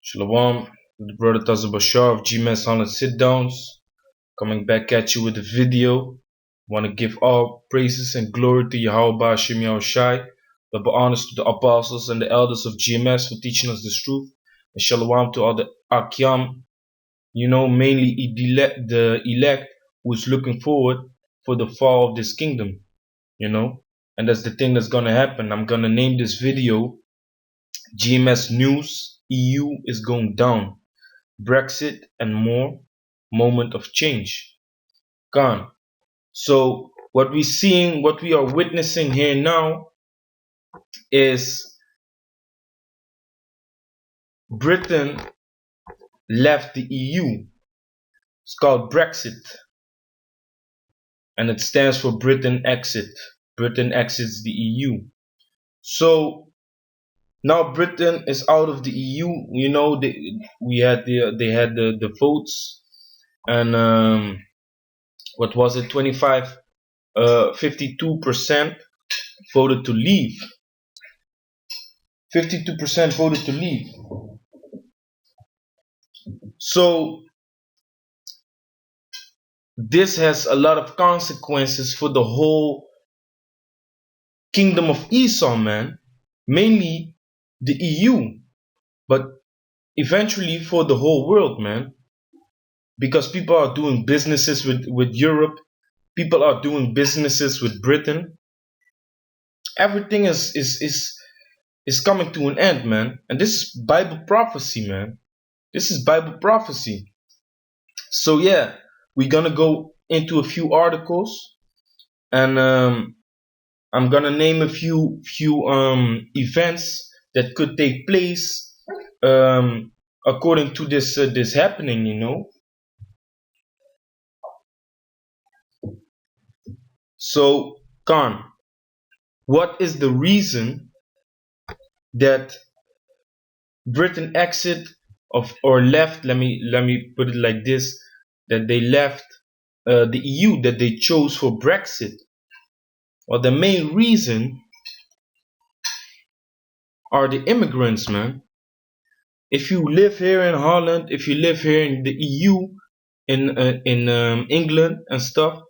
Shalom, the brother Taza Bashar of GMS Holland Sit Downs, coming back at you with a video. Want to give all praises and glory to Yahweh Hashem Yahushai, but be honest to the apostles and the elders of GMS for teaching us this truth. And shalom to all the Akyam, mainly the elect who is looking forward for the fall of this kingdom, and that's the thing that's gonna happen. I'm gonna name this video GMS News. EU is going down. Brexit and more. Moment of change. Gone. So what we are witnessing here now is Britain left the EU. It's called Brexit. And it stands for Britain exit. Britain exits the EU. So now Britain is out of the EU. They had the votes, and what was it? 52% voted to leave. 52% voted to leave. So this has a lot of consequences for the whole kingdom of ESAU, man. Mainly the EU, but eventually for the whole world, man. Because people are doing businesses with Europe, people are doing businesses with Britain. Everything is coming to an end, man. And this is Bible prophecy, man. This is Bible prophecy. So yeah, we're gonna go into a few articles, and I'm gonna name a few events that could take place according to this happening, So, Khan, what is the reason that Britain exit or left? Let me put it like this: that they left the EU, that they chose for Brexit. Well, the main reason are the immigrants, man. If you live here in Holland, if you live here in the EU, in England and stuff,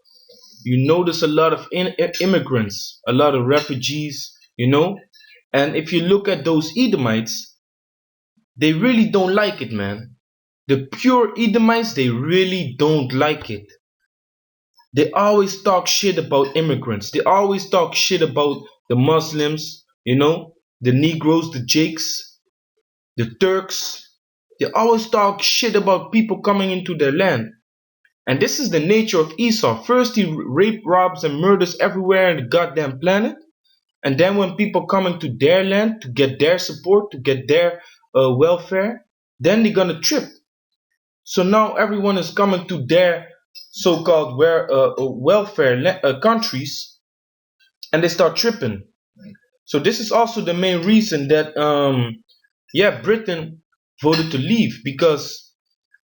you notice a lot of immigrants, a lot of refugees, And if you look at those Edomites, they really don't like it, man. The pure Edomites, they really don't like it. They always talk shit about immigrants. They always talk shit about the Muslims, the Negroes, the Jakes, the Turks. They always talk shit about people coming into their land. And this is the nature of Esau. First he rapes, robs, and murders everywhere in the goddamn planet. And then when people come into their land to get their support, to get their welfare, then they're gonna trip. So now everyone is coming to their so-called welfare countries, and they start tripping. So this is also the main reason that Britain voted to leave, because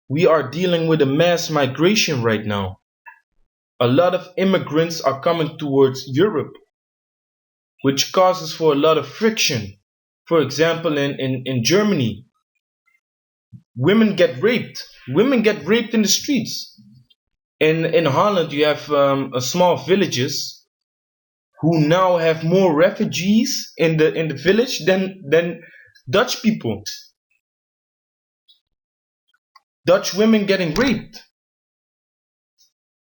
we are dealing with a mass migration right now. A lot of immigrants are coming towards Europe, which causes for a lot of friction. For example, in Germany, women get raped. Women get raped in the streets. In Holland, you have small villages who now have more refugees in the village than Dutch people. Dutch women getting raped.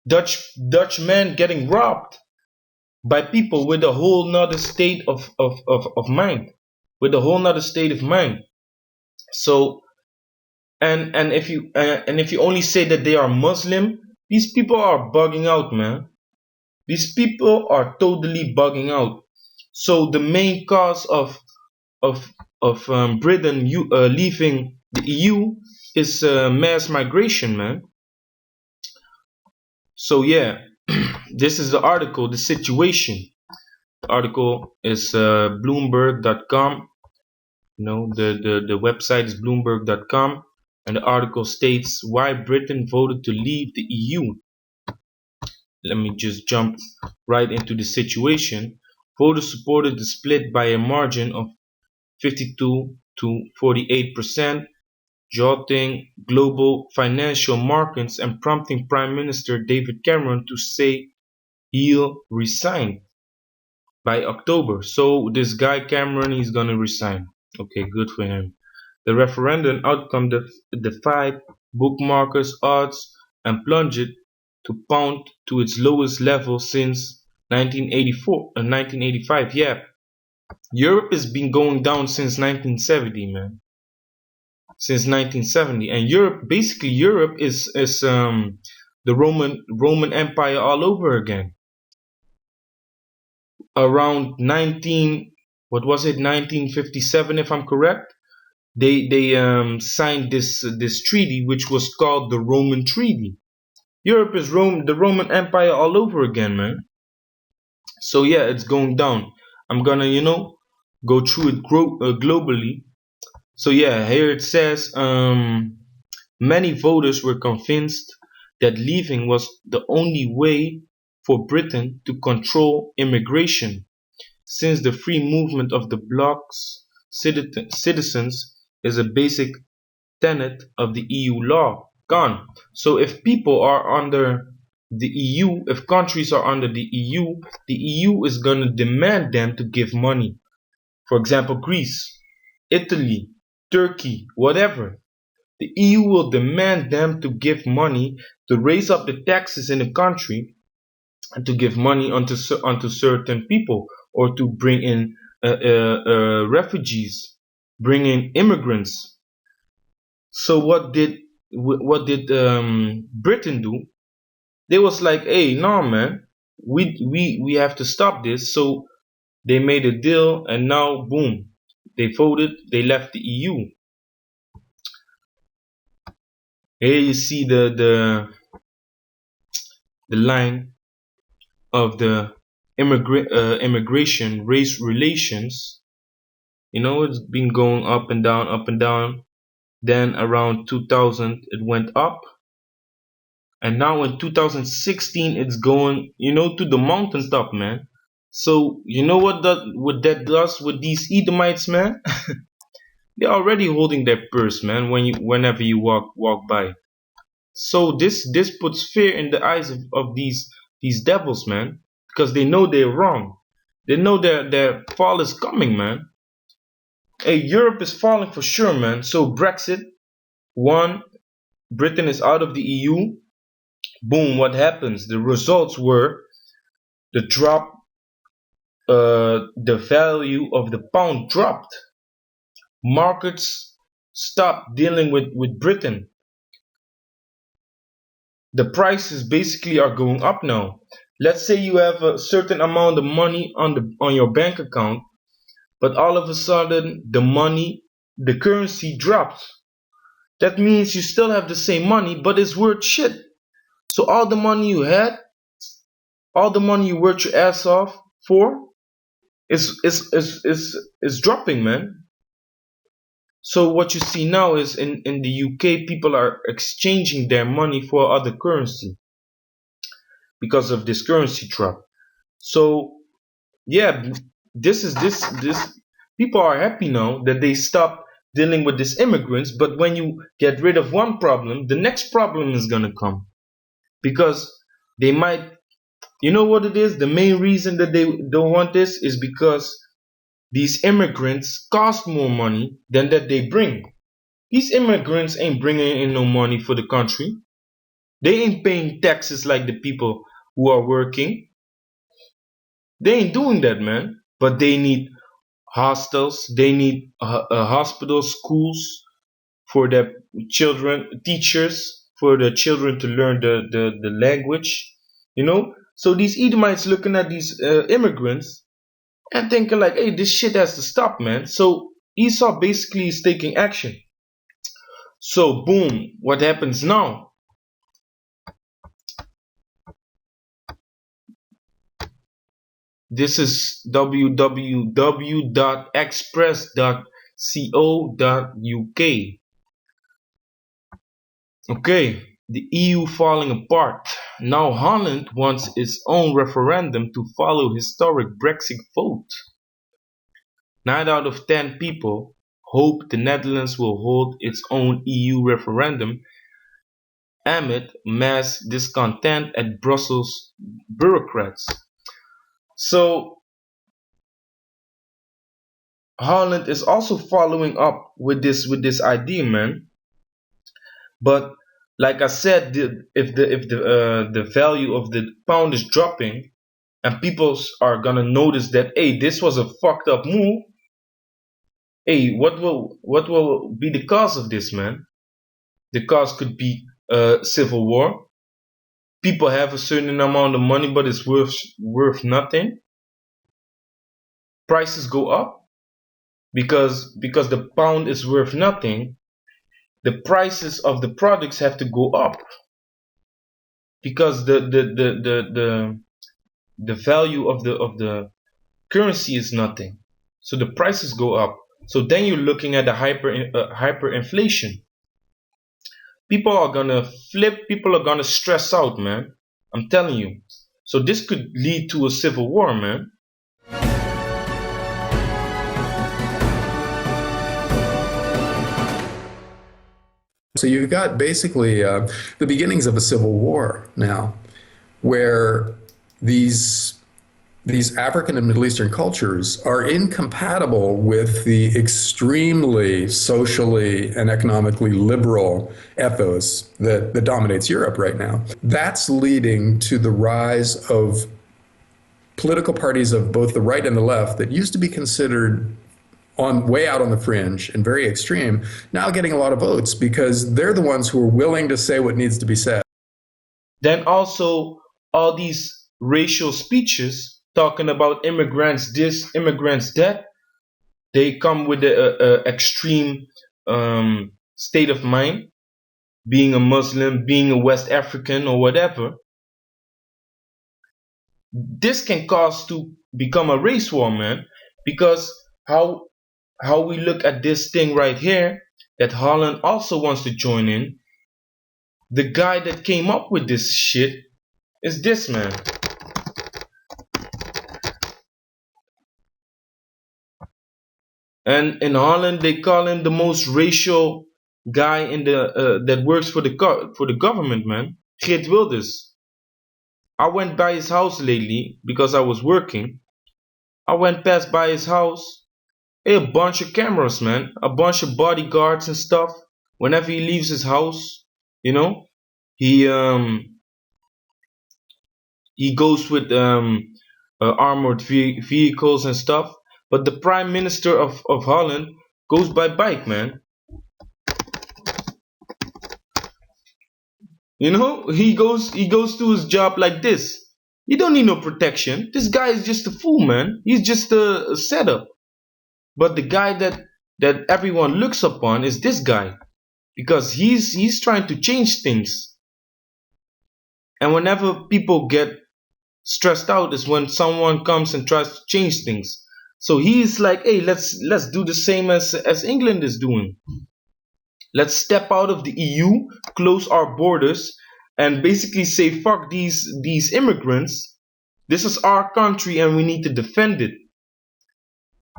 Dutch men getting robbed by people with a whole nother state of mind. With a whole nother state of mind. So and if you only say that they are Muslim, these people are bugging out, man. These people are totally bugging out. So the main cause of Britain leaving the EU is mass migration, man. So yeah, this is the article, the situation. The article is Bloomberg.com. The website is Bloomberg.com, and the article states why Britain voted to leave the EU. Let me just jump right into the situation. Voters supported the split by a margin of 52 to 48%. jolting global financial markets and prompting Prime Minister David Cameron to say he'll resign by October. So this guy Cameron, he's gonna resign. Okay, good for him. The referendum outcome defied bookmakers' odds and plunged to pound to its lowest level since 1984 and 1985. Yeah, Europe has been going down since 1970, man. Since 1970, and Europe is the Roman Empire all over again. Around 19, what was it, 1957, if I'm correct, they signed this treaty, which was called the Roman Treaty. Europe is the Roman Empire all over again, man. So yeah, it's going down. I'm gonna go through it globally. So yeah, here it says many voters were convinced that leaving was the only way for Britain to control immigration, since the free movement of the bloc's citizens is a basic tenet of the EU law. Gone. So if people are under the EU, if countries are under the EU is going to demand them to give money. For example, Greece, Italy, Turkey, whatever. The EU will demand them to give money to raise up the taxes in the country and to give money onto certain people, or to bring in refugees, bring in immigrants. So what did Britain do? They was like, hey, no, man, we have to stop this. So they made a deal, and now boom, they voted, they left the EU. Here you see the line of the immigration race relations. It's been going up and down, up and down. Then around 2000 it went up, and now in 2016 it's going to the mountaintop, man. So you know what that does with these Edomites, man? They're already holding their purse, man, whenever you walk by. So this puts fear in the eyes of these devils, man, because they know they're wrong. They know their fall is coming, man. Hey, Europe is falling for sure, man. So Brexit, one, Britain is out of the EU. Boom, what happens? The results were the drop, the value of the pound dropped. Markets stopped dealing with Britain. The prices basically are going up now. Let's say you have a certain amount of money on your bank account, but all of a sudden the currency drops. That means you still have the same money, but it's worth shit. So all the money you had, all the money you worked your ass off for, is dropping, man. So what you see now is in the UK, people are exchanging their money for other currency because of this currency drop. So yeah, this people are happy now that they stop dealing with these immigrants. But when you get rid of one problem, the next problem is gonna come, because they might, you know what it is? The main reason that they don't want this is because these immigrants cost more money than that they bring. These immigrants ain't bringing in no money for the country. They ain't paying taxes like the people who are working. They ain't doing that, man. But they need hostels, they need hospitals, schools for their children, teachers for the children to learn the language. So these Edomites looking at these immigrants and thinking like, hey, this shit has to stop, man. So Esau basically is taking action. So boom, what happens now? This is www.express.co.uk. Okay, the EU falling apart. Now Holland wants its own referendum to follow historic Brexit vote. 9 out of 10 people hope the Netherlands will hold its own EU referendum amid mass discontent at Brussels bureaucrats. So Holland is also following up with this idea, man. But like I said, if the value of the pound is dropping, and people are gonna notice that, hey, this was a fucked up move. Hey, what will be the cause of this, man? The cause could be civil war. People have a certain amount of money, but it's worth nothing. Prices go up because the pound is worth nothing. The prices of the products have to go up because the value of the currency is nothing. So the prices go up. So then you're looking at the hyperinflation. People are gonna flip. People are gonna stress out, man. I'm telling you. So this could lead to a civil war, man. So you've got basically the beginnings of a civil war now, where these African and Middle Eastern cultures are incompatible with the extremely socially and economically liberal ethos that dominates Europe right now. That's leading to the rise of political parties of both the right and the left that used to be considered way out on the fringe and very extreme, now getting a lot of votes because they're the ones who are willing to say what needs to be said. Then also all these racial speeches talking about immigrants this, immigrants that, they come with the extreme state of mind, being a Muslim, being a West African or whatever. This can cause to become a race war, man, because how we look at this thing right here, that Holland also wants to join in. The guy that came up with this shit is this man. And in Holland they call him the most racial guy in the that works for the government, man. Geert Wilders. I went by his house lately because I was working. I went past by his house. A bunch of cameras, man. A bunch of bodyguards and stuff. Whenever he leaves his house, you know, he goes with armored vehicles and stuff. But the prime minister of Holland goes by bike, man. You know, he goes to his job like this. He don't need no protection. This guy is just a fool, man. He's just a setup. But the guy that everyone looks upon is this guy, because he's trying to change things. And whenever people get stressed out is when someone comes and tries to change things. So he's like, hey, let's do the same as England is doing. Let's step out of the EU, close our borders, and basically say fuck these immigrants. This is our country and we need to defend it.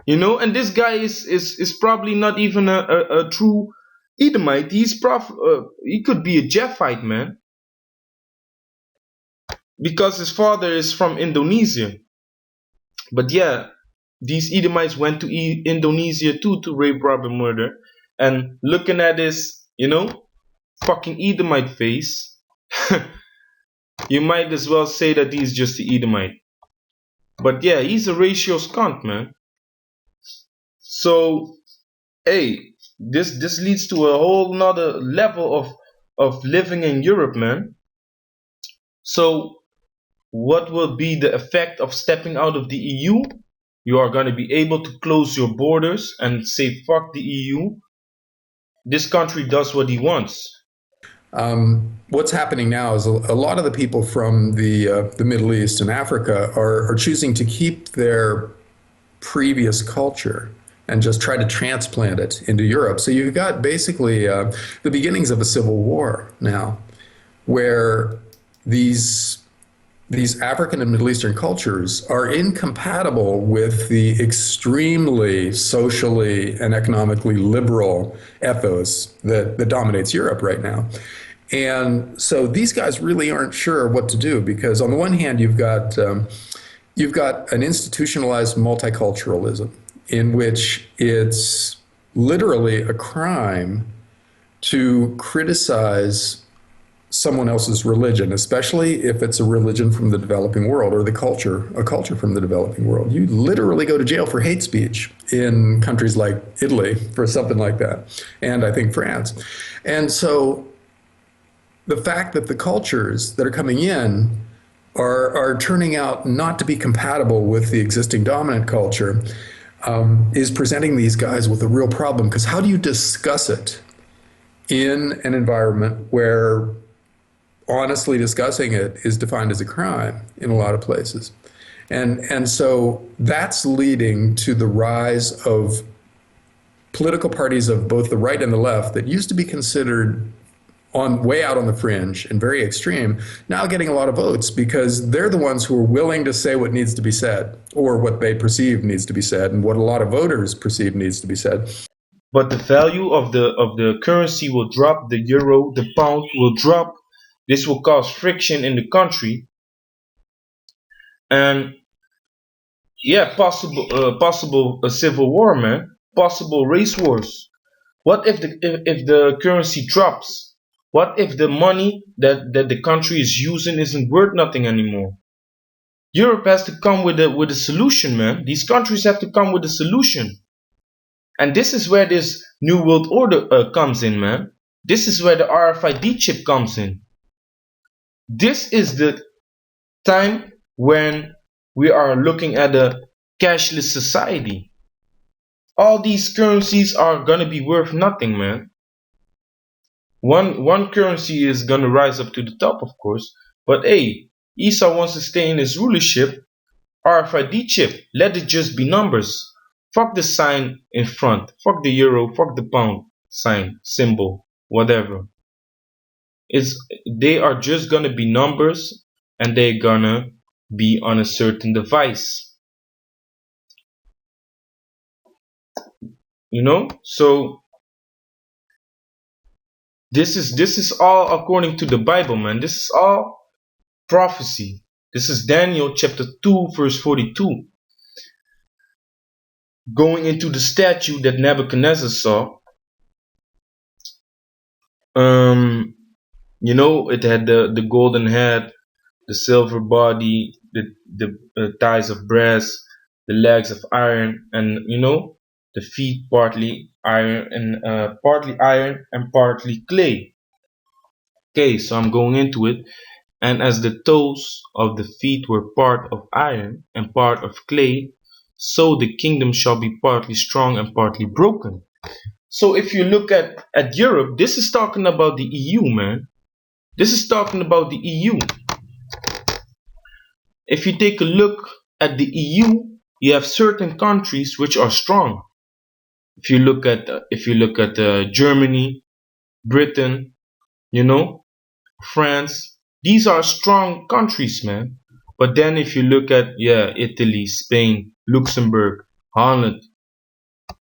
You know, and this guy is probably not even a true Edomite. He could be a Japhite, man, because his father is from Indonesia. But yeah, these Edomites went to Indonesia too to rape, rob, and murder. And looking at his, you know, fucking Edomite face, you might as well say that he's just an Edomite. But yeah, he's a racial scunt, man. So, hey, this leads to a whole nother level of living in Europe, man. So, what will be the effect of stepping out of the EU? You are going to be able to close your borders and say fuck the EU. This country does what he wants. What's happening now is a lot of the people from the Middle East and Africa are choosing to keep their previous culture and just try to transplant it into Europe. So you've got basically the beginnings of a civil war now, where these these African and Middle Eastern cultures are incompatible with the extremely socially and economically liberal ethos that dominates Europe right now. And so these guys really aren't sure what to do because on the one hand you've got an institutionalized multiculturalism in which it's literally a crime to criticize someone else's religion, especially if it's a religion from the developing world or a culture from the developing world. You literally go to jail for hate speech in countries like Italy for something like that, and I think France. And so the fact that the cultures that are coming in are turning out not to be compatible with the existing dominant culture is presenting these guys with a real problem because how do you discuss it in an environment where honestly discussing it is defined as a crime in a lot of places? And so that's leading to the rise of political parties of both the right and the left that used to be considered on way out on the fringe and very extreme, now getting a lot of votes because they're the ones who are willing to say what needs to be said or what they perceive needs to be said and what a lot of voters perceive needs to be said. But the value of the currency will drop, the euro, the pound will drop. This will cause friction in the country, and yeah, possible a civil war, man. Possible race wars. What if the currency drops? What if the money that the country is using isn't worth nothing anymore? Europe has to come with a solution, man. These countries have to come with a solution. And this is where this new world order comes in, man. This is where the RFID chip comes in. This is the time when we are looking at a cashless society. All these currencies are gonna be worth nothing, man. One currency is gonna rise up to the top, of course, but hey, ESAU wants to stay in his rulership. RFID chip, let it just be numbers. Fuck the sign in front. Fuck the euro. Fuck the pound sign, symbol, whatever. They are just gonna be numbers, and they're gonna be on a certain device. So this is all according to the Bible, man. This is all prophecy. This is Daniel chapter 2 verse 42. Going into the statue that Nebuchadnezzar saw. It had the golden head, the silver body, the thighs of brass, the legs of iron, and the feet partly iron and partly clay. Okay, so I'm going into it. And as the toes of the feet were part of iron and part of clay, so the kingdom shall be partly strong and partly broken. So if you look at Europe, this is talking about the EU, man. This is talking about the EU. If you take a look at the EU, you have certain countries which are strong. If you look at Germany, Britain, France, these are strong countries, man. But then if you look at Italy, Spain, Luxembourg, Holland,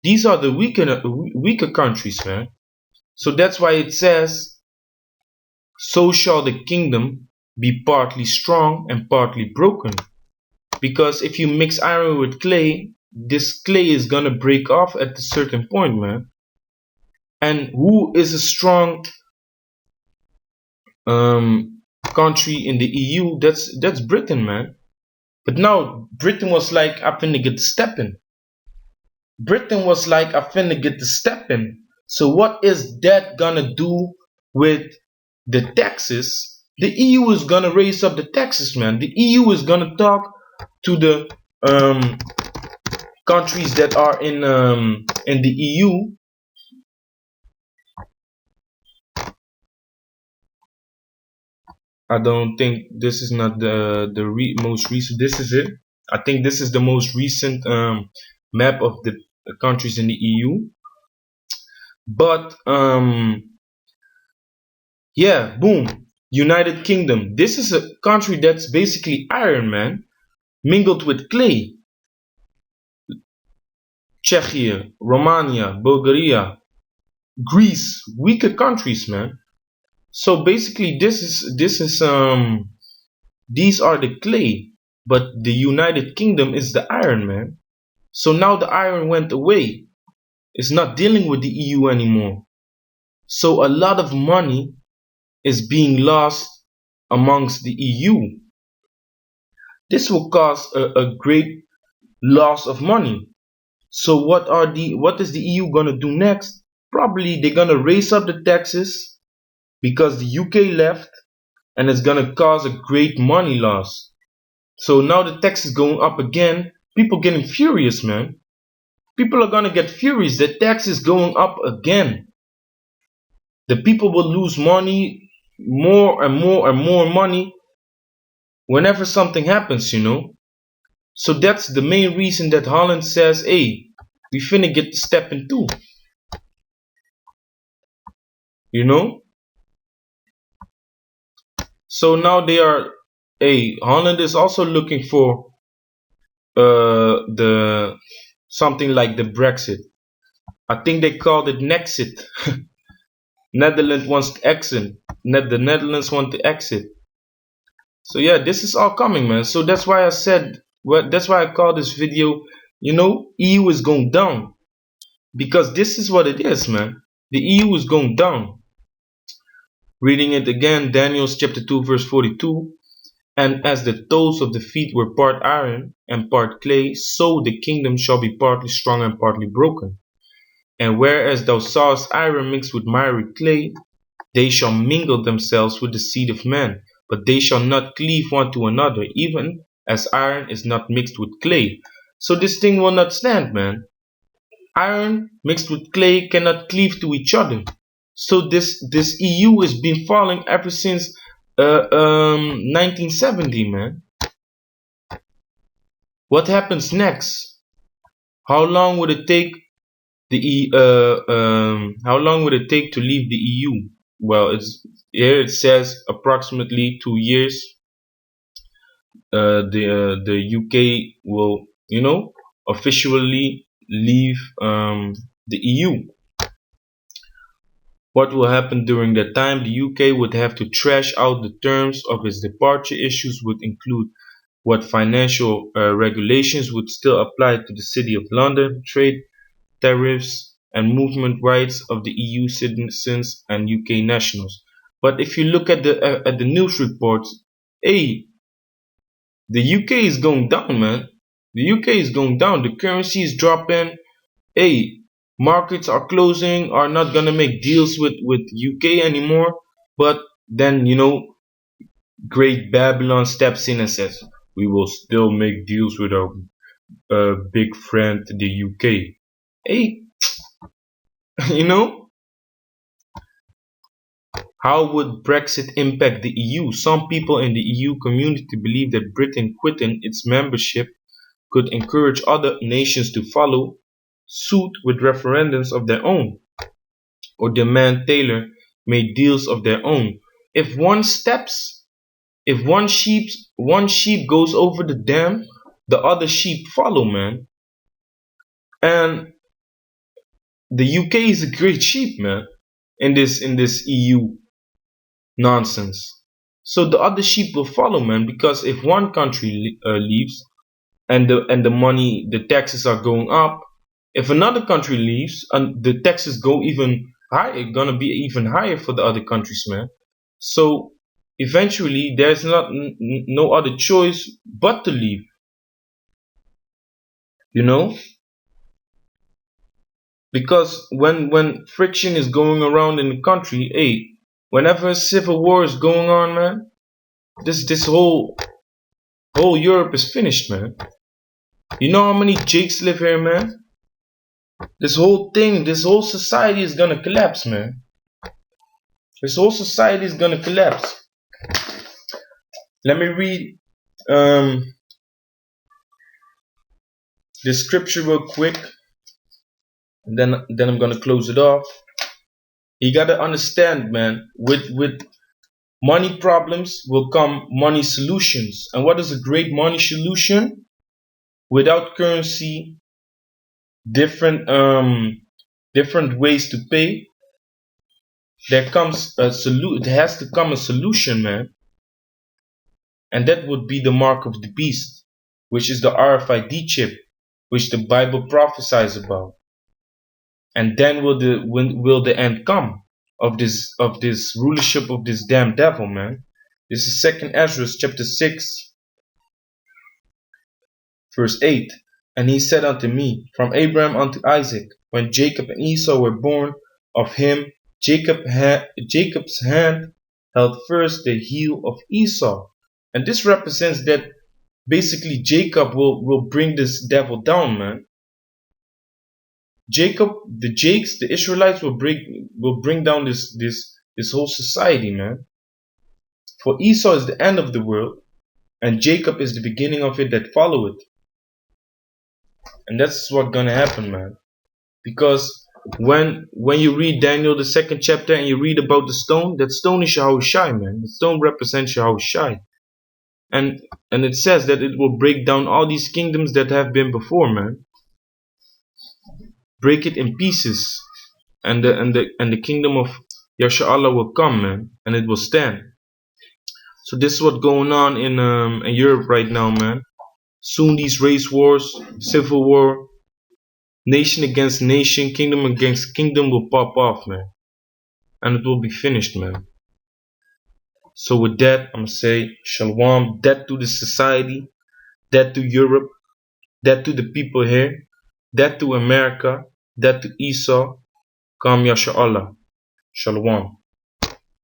these are the weaker countries, man. So that's why it says, so shall the kingdom be partly strong and partly broken. Because if you mix iron with clay, this clay is gonna break off at a certain point, man. And who is a strong country in the EU? That's Britain, man. But now Britain was like, I finna get the step in. Britain was like, I finna get the step in. So what is that gonna do with the taxes? The EU is gonna raise up the taxes, man. The EU is gonna talk to the countries that are in the EU. I don't think this is not the most recent. This is it. I think this is the most recent map of the countries in the EU. But yeah, boom. United Kingdom. This is a country that's basically iron, man, mingled with clay. Czechia, Romania, Bulgaria, Greece, weaker countries, man. So basically, these are the clay, but the United Kingdom is the iron, man. So now the iron went away. It's not dealing with the EU anymore. So a lot of money is being lost amongst the EU. This will cause a great loss of money. So what is the EU gonna do next? Probably they're gonna raise up the taxes because the UK left, and it's gonna cause a great money loss. So now the tax is going up again. People getting furious, man. People are gonna get furious. The tax is going up again. The people will lose money, more and more and more money whenever something happens, So that's the main reason that Holland says, hey, we finna get the step in two, you know? So now Holland is also looking for the something like the Brexit. I think they called it Nexit. Netherlands wants to exit. The Netherlands want to exit. So yeah, this is all coming, man. So that's why I said, that's why I call this video, EU is going down. Because this is what it is, man. The EU is going down. Reading it again, Daniel chapter 2 verse 42. And as the toes of the feet were part iron and part clay, so the kingdom shall be partly strong and partly broken. And whereas thou sawest iron mixed with miry clay, they shall mingle themselves with the seed of men, but they shall not cleave one to another, even as iron is not mixed with clay. So this thing will not stand, man. Iron mixed with clay cannot cleave to each other. So this EU has been falling ever since 1970, man. What happens next? How long would it take how long would it take to leave the EU? Well, here it says approximately 2 years. The UK will, officially leave the EU. What will happen during that time? The UK would have to trash out the terms of its departure. Issues would include what financial regulations would still apply to the City of London, trade, tariffs, and movement rights of the EU citizens and UK nationals. But if you look at the news reports, hey, the UK is going down, man. The UK is going down. The currency is dropping. Hey, markets are closing, are not gonna make deals with UK anymore. But then Great Babylon steps in and says, we will still make deals with our big friend, the UK. Hey, how would Brexit impact the EU? Some people in the EU community believe that Britain quitting its membership could encourage other nations to follow suit with referendums of their own, or demand tailor-made deals of their own. If one sheep goes over the dam, the other sheep follow, man. And the UK is a great sheep, man, in this EU nonsense. So the other sheep will follow, man, because if one country leaves and the money, the taxes are going up, if another country leaves and the taxes go even higher, gonna be even higher for the other countries, man. So eventually there's no other choice but to leave, because when friction is going around in the country, hey, whenever a civil war is going on, man, this whole Europe is finished, man. You know how many Jakes live here, man? This whole thing, this whole society is gonna collapse, man. This whole society is gonna collapse. Let me read the scripture real quick, and then I'm gonna close it off. You gotta understand, man, with Money problems will come money solutions. And what is a great money solution? Without currency, different ways to pay, there has to come a solution, man. And that would be the mark of the beast, which is the RFID chip, which the Bible prophesies about. And then will the end come of this rulership of this damn devil, man. This is 2nd Ezra chapter 6 verse 8. And he said unto me, from Abraham unto Isaac, when Jacob and Esau were born, of him Jacob's hand held first the heel of Esau. And this represents that basically Jacob will bring this devil down, man. The Israelites will bring down this whole society, man. For Esau is the end of the world, and Jacob is the beginning of it that follow it. And that's what's gonna happen, man. Because when you read Daniel the 2nd chapter and you read about the stone, that stone is Yahushai, man. The stone represents Yahushai. And it says that it will break down all these kingdoms that have been before, man. Break it in pieces. And the kingdom of Yasharallah will come, man, and it will stand. So this is what's going on in Europe right now, man. Soon these race wars, civil war, nation against nation, kingdom against kingdom will pop off, man. And it will be finished, man. So with that, I'm gonna say Shalom, death to the society, death to Europe, death to the people here, death to America, death to Esau, Kam Yasha Allah. Shalom.